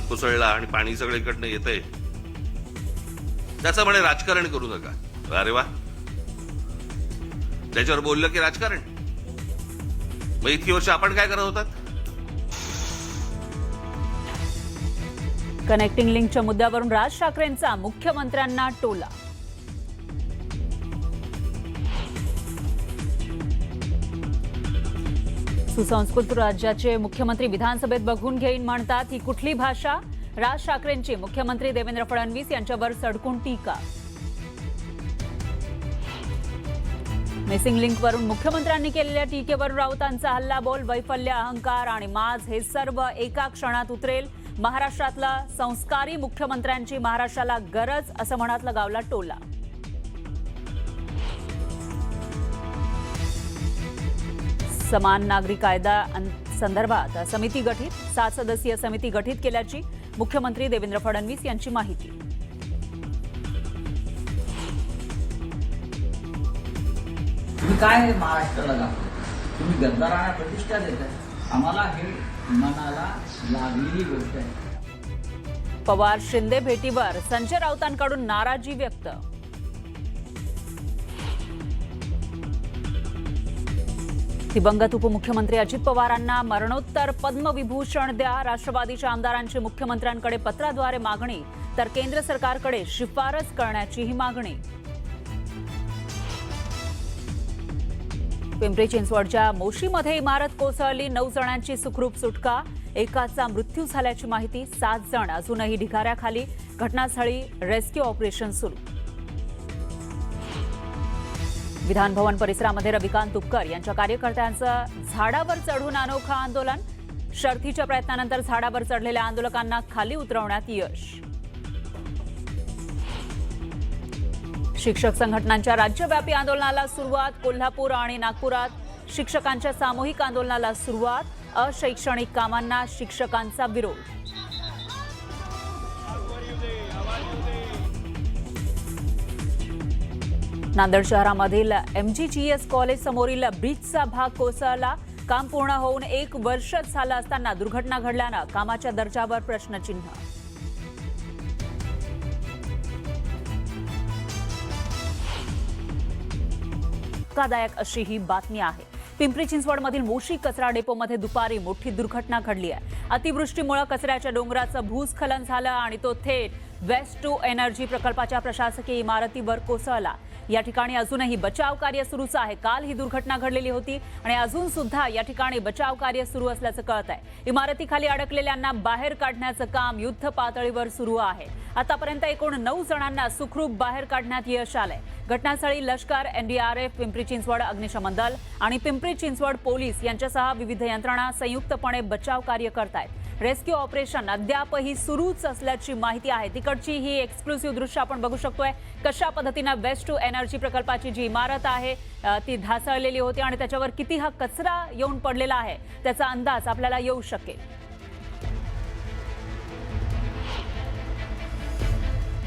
कोसळला आणि पाणी सगळीकडनं येतंय त्याचं म्हणे राजकारण करू नका. अरे वा, त्याच्यावर बोललं की राजकारण. मग इतकी वर्ष आपण काय करत होतात? कनेक्टिंग लिंकच्या मुद्द्यावरून राज ठाकरेंचा मुख्यमंत्र्यांना टोला. सुसंस्कृत राज्याचे मुख्यमंत्री विधानसभेत बघून घेईन म्हणतात, ही कुठली भाषा? राज ठाकरेंची मुख्यमंत्री देवेंद्र फडणवीस यांच्यावर सडकून टीका. मिसिंग लिंकवरून मुख्यमंत्र्यांनी केलेल्या टीकेवरून राऊतांचा हल्लाबोल. वैफल्य, अहंकार आणि माज हे सर्व एका क्षणात उतरेल. महाराष्ट्रातला संस्कारी मुख्यमंत्र्यांची महाराष्ट्राला गरज, असं म्हणत लगावला टोला. समान नागरी कायदा संदर्भात समिती गठीत, 7 सदस्यीय समिती गठीत केल्याची मुख्यमंत्री देवेंद्र फडणवीस यांची माहिती. तुम्ही काय महाराष्ट्राला दाखवता? तुम्ही गद्दारांना प्रतिष्ठा देताय. आम्हाला हे मनाला लागलेली गोष्ट आहे. पवार शिंदे भेटीवर संजय राऊतांकडून नाराजी व्यक्त. दिवंगत उपमुख्यमंत्री अजित पवारांना मरणोत्तर पद्मविभूषण द्या. राष्ट्रवादीच्या आमदारांची मुख्यमंत्र्यांकडे पत्राद्वारे मागणी, तर केंद्र सरकारकडे शिफारस करण्याची ही मागणी. पिंपरी चिंचवडच्या मोशीमध्ये इमारत कोसळली, 9 जणांची सुखरूप सुटका. एकाचा मृत्यू झाल्याची माहिती. 7 जण अजूनही ढिगाऱ्याखाली. घटनास्थळी रेस्क्यू ऑपरेशन सुरू. विधानभवन परिसरामध्ये रविकांत तुपकर यांच्या कार्यकर्त्यांचं झाडावर चढून अनोखं आंदोलन. शर्थीच्या प्रयत्नानंतर झाडावर चढलेल्या आंदोलकांना खाली उतरवण्यात यश. शिक्षक संघटनांच्या राज्यव्यापी आंदोलनाला सुरुवात. कोल्हापूर आणि नागपुरात शिक्षकांच्या सामूहिक आंदोलनाला सुरुवात. अशैक्षणिक कामांना शिक्षकांचा विरोध. नांदेड शहरामधील MGGS कॉलेज समोरील ब्रिजचा भाग कोसळला. काम पूर्ण होऊन 1 वर्ष झालं असताना दुर्घटना घडल्यानं कामाच्या दर्जावर प्रश्नचिन्ह. धक्कादायक अशी ही बातमी आहे. पिंपरी चिंचवडमधील मोशी कचरा डेपोमध्ये दुपारी मोठी दुर्घटना घडली आहे. अतिवृष्टीमुळे कचऱ्याच्या डोंगराचं भूस्खलन झालं आणि तो थेट वेस्ट टू एनर्जी प्रकल्पाच्या प्रशासकीय इमारतीवर कोसळला. या ठिकाणी अजूनही बचाव कार्य सुरूच आहे. काल ही दुर्घटना घडलेली होती आणि अजून सुद्धा या ठिकाणी बचाव कार्य सुरू असल्याचं कळत आहे. इमारतीखाली अडकलेल्यांना बाहेर काढण्याचं काम युद्ध पातळीवर सुरू आहे. आतापर्यंत एकूण 9 जणांना सुखरूप बाहेर काढण्यात यश आलंय. घटनास्थळी लष्कर, NDRF, पिंपरी चिंचवड अग्निशमन दल आणि पिंपरी चिंचवड पोलीस यांच्यासह विविध यंत्रणा संयुक्तपणे बचाव कार्य करतायत. रेस्क्यू ऑपरेशन अद्यापही सुरूच असल्याची माहिती आहे. तिकडची ही एक्सक्लुसिव्ह दृश्य आपण बघू शकतोय. कशा पद्धतीनं वेस्ट टू एनर्जी प्रकल्पाची जी इमारत आहे ती ढासळलेली होती आणि त्याच्यावर किती हा कचरा येऊन पडलेला आहे त्याचा अंदाज आपल्याला येऊ शकेल.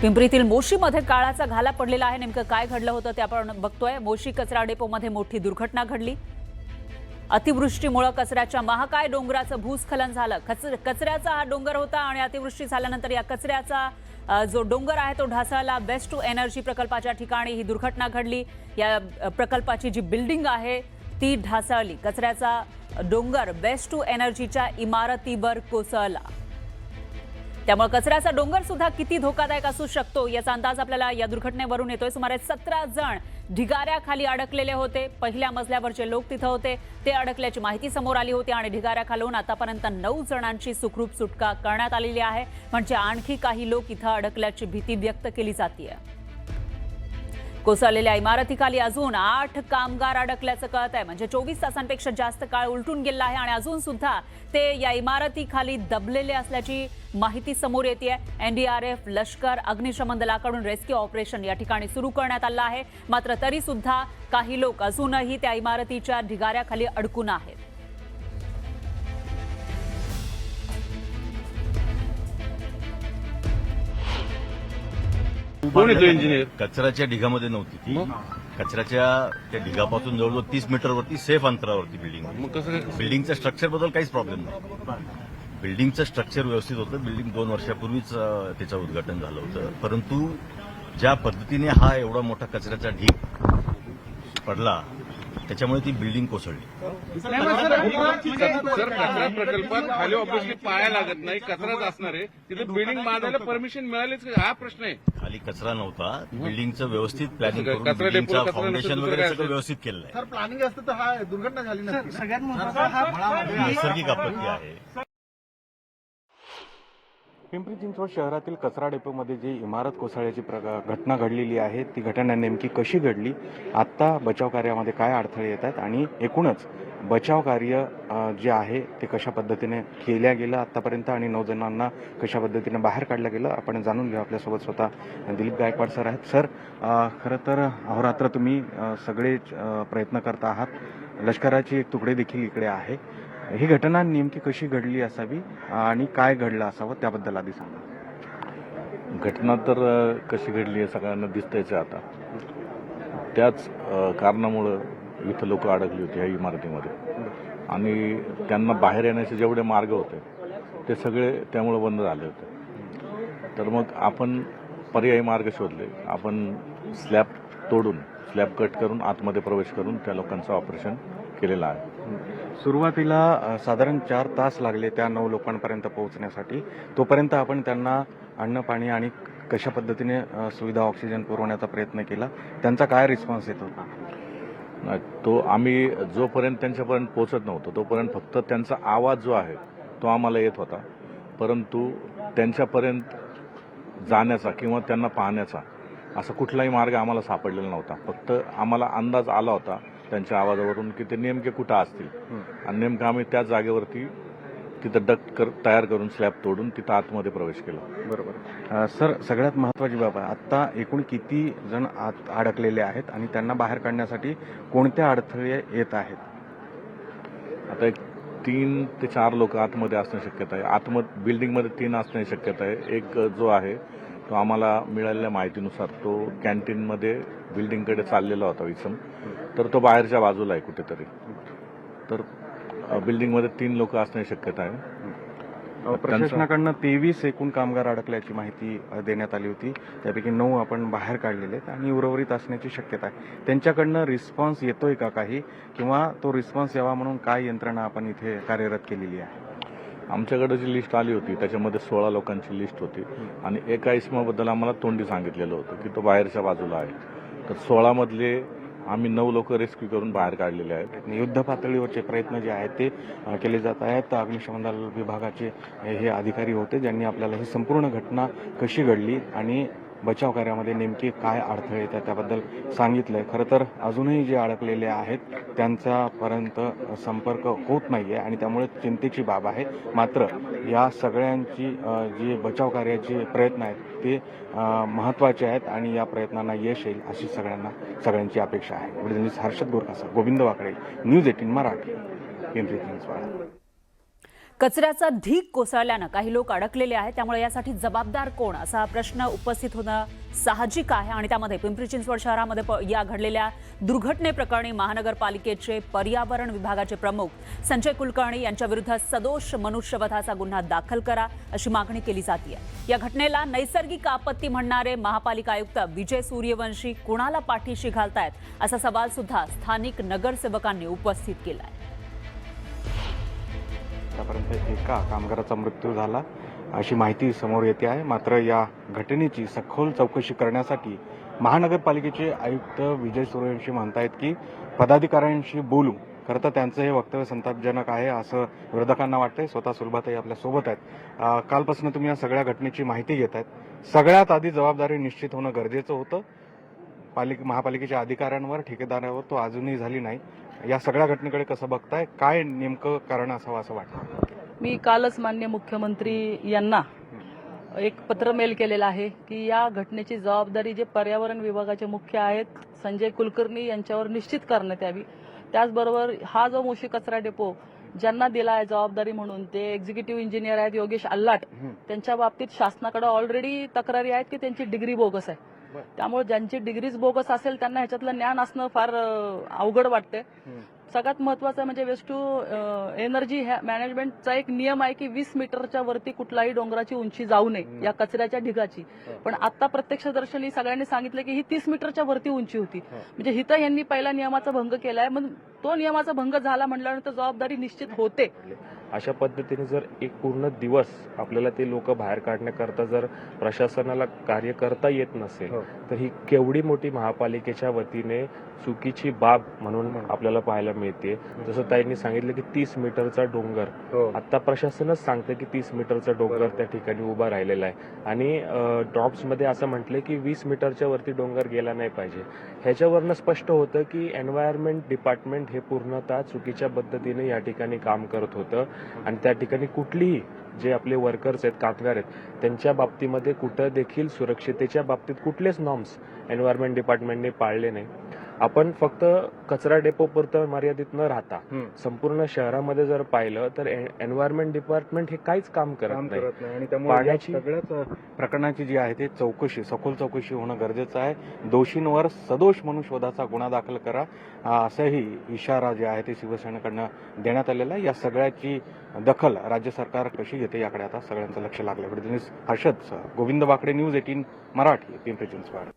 पिंपरीतील मोशीमध्ये काळाचा घाला पडलेला आहे. नेमकं काय घडलं होतं ते आपण बघतोय. मोशी कचरा डेपोमध्ये मोठी दुर्घटना घडली. अतिवृष्टीमुळे कचऱ्याच्या महाकाय डोंगराचं भूस्खलन झालं. कचऱ्याचा हा डोंगर होता आणि अतिवृष्टी झाल्यानंतर या कचऱ्याचा जो डोंगर आहे तो ढासळला. वेस्ट टू एनर्जी प्रकल्पाच्या ठिकाणी ही दुर्घटना घडली. या प्रकल्पाची जी बिल्डिंग आहे ती ढासळली. कचऱ्याचा डोंगर वेस्ट टू एनर्जीच्या इमारतीवर कोसळला. त्यामुळे कचऱ्याचा डोंगर सुद्धा किती धोकादायक असू शकतो याचा अंदाज आपल्याला या दुर्घटनेवरून येतोय. सुमारे 17 जण ढिगाऱ्याखाली अडकलेले होते. पहिल्या मजल्यावरचे लोक तिथं होते. ते अडकल्याची माहिती समोर आली होती आणि ढिगाऱ्याखालून आतापर्यंत 9 जणांची सुखरूप सुटका करण्यात आलेली आहे. म्हणजे आणखी काही लोक इथं अडकल्याची भीती व्यक्त केली जाते. कोसळलेल्या इमारतीखाली अजून 8 कामगार अडकल्याचं कळत आहे. म्हणजे 24 तासांपेक्षा जास्त काळ उलटून गेला आहे आणि अजून सुद्धा ते या इमारतीखाली दबलेले असल्याची माहिती समोर येते. NDRF, लष्कर, अग्निशमन दलाकडून रेस्क्यू ऑपरेशन या ठिकाणी सुरू करण्यात आलं आहे. मात्र तरी सुद्धा काही लोक अजूनही त्या इमारतीच्या ढिगाऱ्याखाली अडकून आहेत. कोण येतो इंजिनियर? कचऱ्याच्या ढिगामध्ये नव्हती ती. कचऱ्याच्या त्या ढिगापासून जवळजवळ 30 मीटरवरती सेफ अंतरावरती बिल्डिंग. मग कसं बिल्डिंगच्या स्ट्रक्चर बद्दल काहीच प्रॉब्लेम नाही. बिल्डिंगचं स्ट्रक्चर व्यवस्थित होतं. बिल्डिंग 2 वर्षापूर्वीच त्याचं उद्घाटन झालं होतं. परंतु ज्या पद्धतीने हा एवढा मोठा कचऱ्याचा ढीग पडला त्याच्यामुळे ती बिल्डिंग कोसळली. सर कचरा प्रकल्पात खाली ऑब्व्हियसली पाया लागत नाही, कचराच असणार आहे. तिथे बिल्डिंग बांधायला परमिशन मिळालीच का, हा प्रश्न आहे. खाली कचरा नव्हता. बिल्डिंगचं व्यवस्थित प्लॅनिंग करून कचरा डेपोला बिल्डिंगचं कचरा फाउंडेशन नसेल तर वगैरे काय सगळं असेल? व्यवस्थित केलेलं आहे. सर प्लॅनिंग असतं तर हा दुर्घटना झाली नसती. सगळ्यात महत्त्वाचा हा नैसर्गिक आपत्ती आहे. पिंपरी चिंचवड शहरातील कचरा डेपोमध्ये जी इमारत कोसळल्याची घटना घडलेली आहे ती घटना नेमकी कशी घडली, आत्ता बचाव कार्यामध्ये काय अडथळे येत आहेत आणि एकूणच बचाव कार्य जे आहे ते कशा पद्धतीने केल्या गेलं आत्तापर्यंत आणि 9 जणांना कशा पद्धतीने बाहेर काढलं गेलं आपण जाणून घेऊ. आपल्यासोबत स्वतः दिलीप गायकवाड सर आहेत. सर, खरं तर अहोरात्र तुम्ही सगळे प्रयत्न करत आहात. लष्कराची एक तुकडे देखील इकडे आहे. ही घटना नेमकी कशी घडली असावी आणि काय घडलं असावं त्याबद्दल आधी सांगा. घटना तर कशी घडली आहे सगळ्यांना दिसतंयच आहे आता. त्याच कारणामुळं इथं लोक अडकली होती ह्या इमारतीमध्ये आणि त्यांना बाहेर येण्याचे जेवढे मार्ग होते ते सगळे त्यामुळे बंद झाले होते. तर मग आपण पर्यायी मार्ग शोधले. आपण स्लॅब तोडून स्लॅब कट करून आतमध्ये प्रवेश करून त्या लोकांचं ऑपरेशन केलेलं आहे. सुरुवातीला साधारण 4 तास लागले त्या 9 लोकांपर्यंत पोहोचण्यासाठी. तोपर्यंत आपण त्यांना अन्न पाणी आणि कशा पद्धतीने सुविधा ऑक्सिजन पुरवण्याचा प्रयत्न केला, त्यांचा काय रिस्पॉन्स येत होता? तो आम्ही जोपर्यंत त्यांच्यापर्यंत पोहोचत नव्हतो तोपर्यंत फक्त त्यांचा आवाज जो आहे तो आम्हाला येत होता. परंतु त्यांच्यापर्यंत जाण्याचा किंवा त्यांना पाहण्याचा असा कुठलाही मार्ग आम्हाला सापडलेला नव्हता. फक्त आम्हाला अंदाज आला होता त्यांच्या आवाजावरून की ते नेमके कुठं असतील आणि नेमकं आम्ही त्याच जागेवरती तिथं डक्ट तयार करून स्लॅब तोडून तिथं आतमध्ये प्रवेश केला. बरोबर. सर, सगळ्यात महत्त्वाची बाब आहे, आत्ता एकूण किती जण आत अडकलेले आहेत आणि त्यांना बाहेर काढण्यासाठी कोणते अडथळे येत आहेत? आता एक 3 ते 4 लोक आतमध्ये असण्याची शक्यता आहे. आतमध्ये बिल्डिंगमध्ये 3 असण्याची शक्यता आहे. एक जो आहे तो आम्हाला मिळालेल्या माहितीनुसार तो कॅन्टीनमध्ये बिल्डिंगकडे चाललेला होता इसम, तर तो बाहेरच्या बाजूला आहे कुठेतरी. तर बिल्डिंगमध्ये 3 लोक असण्याची शक्यता आहे. प्रशासनाकडनं 23 एकूण कामगार अडकल्याची माहिती देण्यात आली होती. त्यापैकी 9 आपण बाहेर काढलेले आहेत आणि उर्वरित असण्याची शक्यता आहे. त्यांच्याकडनं रिस्पॉन्स येतोय का काही, किंवा तो रिस्पॉन्स यावा म्हणून काय यंत्रणा आपण इथे कार्यरत केलेली आहे? आमच्याकडे जी लिस्ट आली होती त्याच्यामध्ये 16 लोकांची लिस्ट होती आणि एका इसमाबद्दल आम्हाला तोंडी सांगितलेलं होतं की तो बाहेरच्या बाजूला आहे. तर 16 मधले आम्ही 9 लोक रेस्क्यू करून बाहेर काढलेले आहेत. युद्ध पातळीवरचे प्रयत्न जे आहेत ते केले जात आहेत. अग्निशमन दल विभागाचे हे अधिकारी होते ज्यांनी आपल्याला ही संपूर्ण घटना कशी घडली आणि बचाव कार्यामध्ये नेमके काय अडथळे येतात त्याबद्दल सांगितलंय. खरं तर अजूनही जे अडकलेले आहेत त्यांच्यापर्यंत संपर्क होत नाहीये आणि त्यामुळे चिंतेची बाब आहे. मात्र या सगळ्यांची जी बचाव कार्याचे प्रयत्न आहेत ते महत्त्वाचे आहेत आणि या प्रयत्नांना यश येईल अशी सगळ्यांची अपेक्षा आहे. व्हिडिओ हर्षद गोरखासह गोविंद वाकडे, न्यूज 18 मराठी, पिंपरी चिंचवड. कचऱ्याचा ढीग कोसळल्यानं काही लोक अडकलेले आहेत, त्यामुळे यासाठी जबाबदार कोण असा प्रश्न उपस्थित होणं साहजिक आहे. आणि त्यामध्ये पिंपरी चिंचवड शहरामध्ये या घडलेल्या दुर्घटनेप्रकरणी महानगरपालिकेचे पर्यावरण विभागाचे प्रमुख संजय कुलकर्णी यांच्या विरुद्ध सदोष मनुष्यवधाचा गुन्हा दाखल करा अशी मागणी केली जाते. या घटनेला नैसर्गिक आपत्ती म्हणणारे महापालिका आयुक्त विजय सूर्यवंशी कुणाला पाठीशी घालतायत असा सवाल सुद्धा स्थानिक नगरसेवकांनी उपस्थित केलाय. आतापर्यंत एका कामगाराचा मृत्यू झाला अशी माहिती समोर येते आहे. मात्र या घटनेची सखोल चौकशी करण्यासाठी महानगरपालिकेचे आयुक्त विजय सूर्यवंशी म्हणतायत की पदाधिकाऱ्यांशी बोलू. खरं तर त्यांचं हे वक्तव्य संतापजनक आहे असं विरोधकांना वाटतंय. स्वतः सुलभाताई आपल्या सोबत आहेत. कालपासून तुम्ही या सगळ्या घटनेची माहिती घेत आहेत. सगळ्यात आधी जबाबदारी निश्चित होणं गरजेचं होतं. महापालिकेच्या अधिकाऱ्यांवर, ठेकेदारावर तो अजूनही झाली नाही. या सगळ्या घटनेकडे कसं बघताय, काय नेमकं कारण असावं असं वाटतं? मी कालच माननीय मुख्यमंत्री यांना एक पत्र मेल केलेलं आहे की या घटनेची जबाबदारी जे पर्यावरण विभागाचे मुख्य आहेत संजय कुलकर्णी यांच्यावर निश्चित करण्यात यावी. त्याचबरोबर हा जो मोशी कचरा डेपो ज्यांना दिला आहे जबाबदारी म्हणून ते एक्झिक्युटिव्ह इंजिनियर आहेत योगेश अल्लाट, त्यांच्या बाबतीत शासनाकडे ऑलरेडी तक्रारी आहेत की त्यांची डिग्री बोगस आहे. त्यामुळे ज्यांची डिग्रीज बोगस असेल त्यांना ह्याच्यातलं ज्ञान असणं फार अवघड वाटते. सगळ्यात महत्वाचं म्हणजे वेस्ट टू एनर्जी मॅनेजमेंटचा एक नियम आहे की 20 मीटरच्या वरती कुठलाही डोंगराची उंची जाऊ नये या कचऱ्याच्या ढिगाची. पण आता प्रत्यक्षदर्शनी सगळ्यांनी सांगितलं की ही 30 मीटरच्या वरती उंची होती. म्हणजे हिथं यांनी पहिला नियमाचा भंग केलाय. मग तो नियमाचा भंग झाला म्हटल्यानंतर जबाबदारी निश्चित होते. अशा पद्धतीने जर एक पूर्ण दिवस आपल्याला ते लोक बाहेर काढण्याकरता जर प्रशासनाला कार्य करता येत नसेल तर ही केवढी मोठी महापालिकेच्या वतीने चुकीची बाब म्हणून आपल्याला पाहायला मिळते. जसं ताईंनी सांगितलं की 30 मीटरचा डोंगर, आता प्रशासनच सांगतं की 30 मीटरचा डोंगर त्या ठिकाणी उभा राहिलेला आहे. आणि ड्रॉप्समध्ये असं म्हटलं की 20 मीटरच्या वरती डोंगर गेला नाही पाहिजे. ह्याच्यावरनं स्पष्ट होतं की एन्व्हायरमेंट डिपार्टमेंट हे पूर्णतः चुकीच्या पद्धतीने या ठिकाणी काम करत होतं. आणि त्या ठिकाणी कुठलीही जे आपले वर्कर्स आहेत, कामगार आहेत, त्यांच्या बाबतीमध्ये कुठं देखील सुरक्षितेच्या बाबतीत कुठलेच नॉर्म्स एन्व्हायरमेंट डिपार्टमेंटने पाळले नाही. आपण फक्त कचरा डेपो पुरतं मर्यादित न राहता संपूर्ण शहरामध्ये जर पाहिलं तर एन्व्हायरमेंट डिपार्टमेंट हे काहीच काम करत नाही. आणि त्यामुळे पाण्याची सगळ्याच प्रकरणाची जी आहे ते चौकशी, सखोल चौकशी होणं गरजेचं आहे. दोषींवर सदोष म्हणून शोधाचा गुन्हा दाखल करा, असाही इशारा जे आहे ते शिवसेनेकडनं देण्यात आलेला आहे. या सगळ्याची दखल राज्य सरकार कशी घेते याकडे आता सगळ्यांचं लक्ष लागलं. हर्षद, गोविंद बाकडे, न्यूज 18 मराठी, पिंपरी चिंचवड.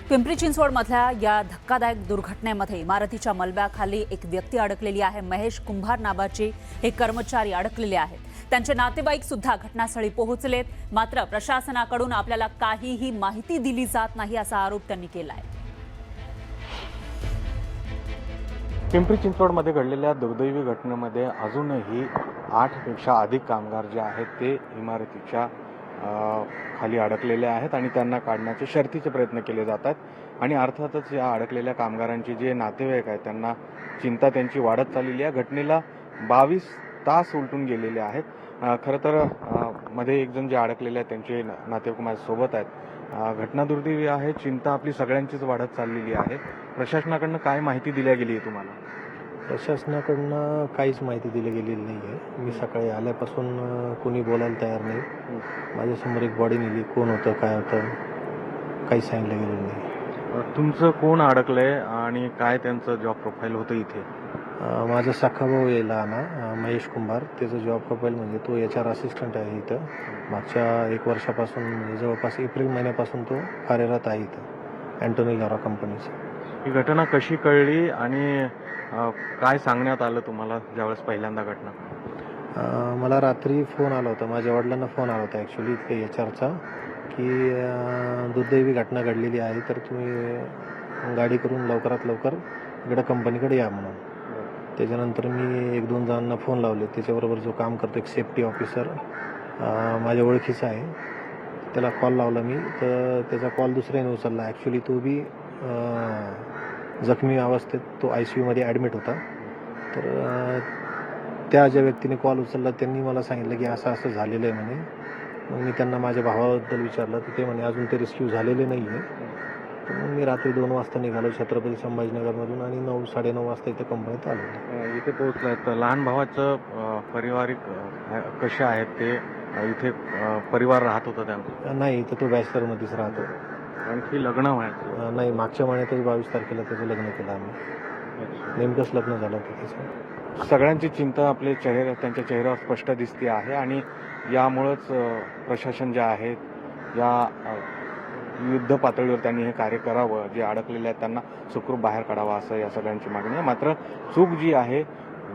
पिंपरी चिंचवडमधल्या या धक्कादायक दुर्घटनेमध्ये इमारतीच्या मलब्याखाली एक व्यक्ती अडकलेली आहे. महेश कुंभार नावाचे हे कर्मचारी अडकलेले आहेत. त्यांचे नातेवाईक सुद्धा घटनास्थळी पोहोचलेत. मात्र प्रशासनाकडून आपल्याला काहीही माहिती दिली जात नाही असा आरोप त्यांनी केला आहे. पिंपरी चिंचवडमध्ये घडलेल्या दुर्दैवी घटनेमध्ये अजूनही 8 पेक्षा अधिक कामगार जे आहेत ते इमारतीच्या खाली अडकलेले आहेत आणि त्यांना काढण्याचे शर्थीचे प्रयत्न केले जातात. आणि अर्थातच या अडकलेल्या कामगारांचे जे नातेवाईक आहेत त्यांना चिंता त्यांची वाढत चाललेली आहे. घटनेला 22 तास उलटून गेलेले आहेत. खरं तर मध्ये एक जण जे अडकलेले आहेत त्यांचे नातेवाईक माझ्यासोबत आहेत. घटना दुर्दैवी आहे, चिंता आपली सगळ्यांचीच वाढत चाललेली आहे. प्रशासनाकडनं काय माहिती दिल्या गेली आहे तुम्हाला? प्रशासनाकडनं काहीच माहिती दिली गेलेली नाही आहे. मी सकाळी आल्यापासून कोणी बोलायला तयार नाही. माझ्यासमोर एक बॉडी नेली, कोण होतं काय होतं काही सांगितलं गेलेलं नाही. तुमचं कोण अडकलंय आणि काय त्यांचं जॉब प्रोफाईल होतं इथे? माझा सखा भाऊ आहे लहाना, महेश कुंभार. त्याचं जॉब प्रोफाईल म्हणजे तो HR असिस्टंट आहे इथं. मागच्या 1 वर्षापासून जवळपास एप्रिल महिन्यापासून तो कार्यरत आहे इथं अँटोनी लॉरा कंपनीचं. ही घटना कशी कळली आणि काय सांगण्यात आलं तुम्हाला ज्यावेळेस पहिल्यांदा घटना? मला रात्री फोन आला होता, माझ्या वडिलांना फोन आला होता ॲक्च्युली इथले HRचा की दुर्दैवी घटना घडलेली आहे तर तुम्ही गाडी करून लवकरात लवकर इकडं कंपनीकडे या म्हणून. त्याच्यानंतर मी 1-2 जणांना फोन लावले. त्याच्याबरोबर जो काम करतो एक सेफ्टी ऑफिसर माझ्या ओळखीचा आहे, त्याला कॉल लावला मी तर त्याचा कॉल दुसऱ्याने उचलला. ॲक्च्युली तो बी जखमी अवस्थेत तो ICUमध्ये ॲडमिट होता. तर त्या ज्या व्यक्तीने कॉल उचलला त्यांनी मला सांगितलं की असं असं झालेलं आहे म्हणे. मग मी त्यांना माझ्या भावाबद्दल विचारलं तर ते म्हणे अजून ते रेस्क्यू झालेले नाही आहे. तर मग मी रात्री 2 वाजता निघालो छत्रपती संभाजीनगरमधून आणि 9-9:30 वाजता इथे कंपनीत आलो. इथे पोहोचलाय तर लहान भावाचं पारिवारिक कसे आहेत ते? इथे परिवार राहत होता त्यांचा? नाही, इथं तो बॅचलरमध्येच राहतो. आणखी लग्न व्हायचं? नाही, मागच्या महिन्यातच 22 तारखेला त्याचं लग्न केलं आम्ही. नेमकंच लग्न झालं होतं त्याचं. सगळ्यांची चिंता आपल्या त्यांच्या चेहऱ्यावर स्पष्ट दिसते आहे आणि यामुळंच प्रशासन जे आहे या युद्ध पातळीवर त्यांनी हे कार्य करावं. जे अडकलेले आहेत त्यांना सुखरूप बाहेर काढावं असं या सगळ्यांची मागणी आहे. मात्र चूक जी आहे,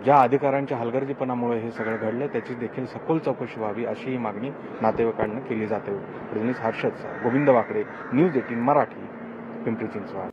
ज्या अधिकाऱ्यांच्या हलगर्जीपणामुळे हे सगळं घडलं त्याची देखील सखोल चौकशी व्हावी अशी ही मागणी नातेवाईकांना केली जाते. हर्षद, गोविंद बाकडे, न्यूज 18 मराठी, पिंपरी चिंचवड.